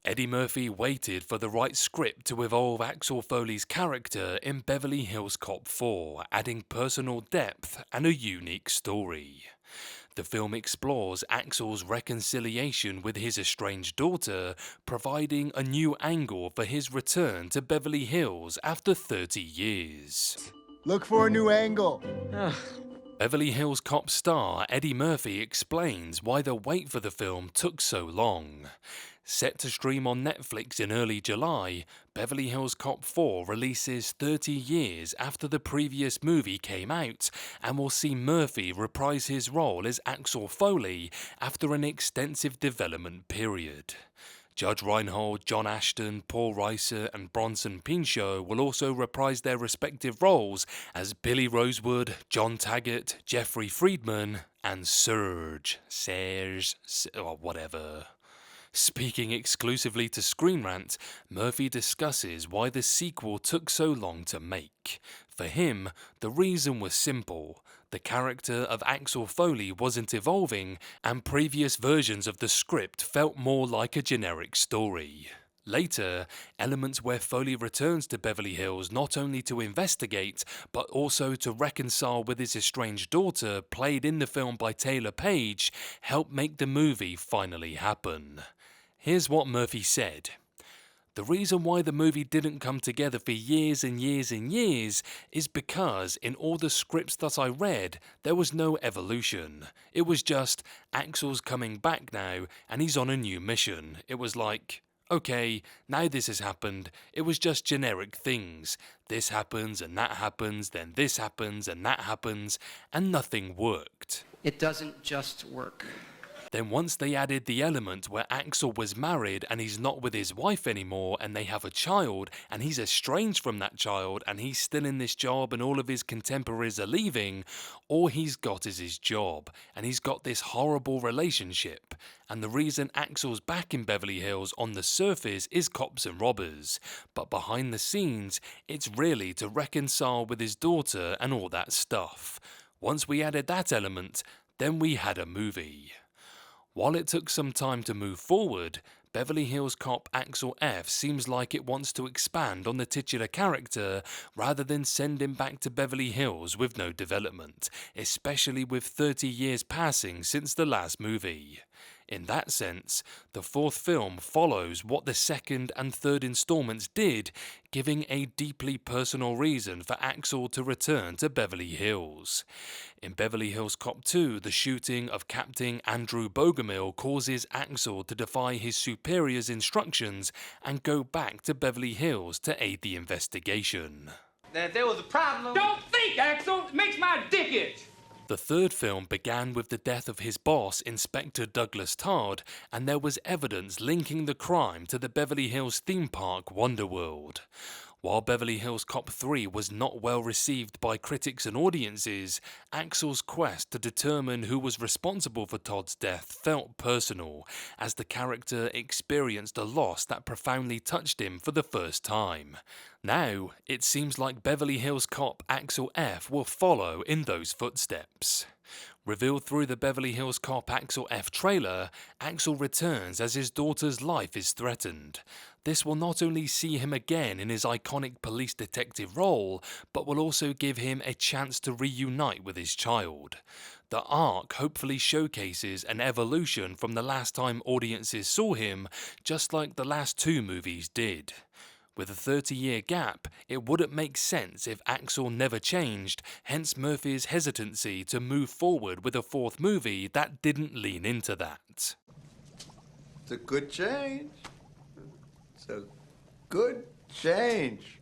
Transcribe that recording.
Eddie Murphy waited for the right script to evolve Axel Foley's character in Beverly Hills Cop 4, adding personal depth and a unique story. The film explores Axel's reconciliation with his estranged daughter, providing a new angle for his return to Beverly Hills after 30 years. Look for a new angle. Beverly Hills Cop star Eddie Murphy explains why the wait for the film took so long. Set to stream on Netflix in early July, Beverly Hills Cop 4 releases 30 years after the previous movie came out and will see Murphy reprise his role as Axel Foley after an extensive development period. Judge Reinhold, John Ashton, Paul Reiser, and Bronson Pinchot will also reprise their respective roles as Billy Rosewood, John Taggart, Jeffrey Friedman, and Serge, or whatever. Speaking exclusively to Screen Rant, Murphy discusses why the sequel took so long to make. For him, the reason was simple. The character of Axel Foley wasn't evolving, and previous versions of the script felt more like a generic story. Later, elements where Foley returns to Beverly Hills not only to investigate, but also to reconcile with his estranged daughter, played in the film by Taylor Page, help make the movie finally happen. Here's what Murphy said. The reason why the movie didn't come together for years and years and years is because in all the scripts that I read, there was no evolution. It was just, Axel's coming back now and he's on a new mission. It was like, okay, now this has happened. It was just generic things. This happens and that happens, then this happens and that happens, and nothing worked. It doesn't just work. Then once they added the element where Axel was married and he's not with his wife anymore and they have a child and he's estranged from that child and he's still in this job and all of his contemporaries are leaving, all he's got is his job and he's got this horrible relationship. And the reason Axel's back in Beverly Hills on the surface is cops and robbers, but behind the scenes it's really to reconcile with his daughter and all that stuff. Once we added that element, then we had a movie. While it took some time to move forward, Beverly Hills Cop Axel F seems like it wants to expand on the titular character rather than send him back to Beverly Hills with no development, especially with 30 years passing since the last movie. In that sense, the fourth film follows what the second and third installments did, giving a deeply personal reason for Axel to return to Beverly Hills. In Beverly Hills Cop 2, the shooting of Captain Andrew Bogomil causes Axel to defy his superior's instructions and go back to Beverly Hills to aid the investigation. Now, if there was a problem... Don't think, Axel! It makes my dick itch! The third film began with the death of his boss, Inspector Douglas Todd, and there was evidence linking the crime to the Beverly Hills theme park Wonderworld. While Beverly Hills Cop 3 was not well received by critics and audiences, Axel's quest to determine who was responsible for Todd's death felt personal, as the character experienced a loss that profoundly touched him for the first time. Now, it seems like Beverly Hills Cop Axel F will follow in those footsteps. Revealed through the Beverly Hills Cop Axel F trailer, Axel returns as his daughter's life is threatened. This will not only see him again in his iconic police detective role, but will also give him a chance to reunite with his child. The arc hopefully showcases an evolution from the last time audiences saw him, just like the last two movies did. With a 30-year gap, it wouldn't make sense if Axel never changed, hence Murphy's hesitancy to move forward with a fourth movie that didn't lean into that. It's a good change. It's a good change.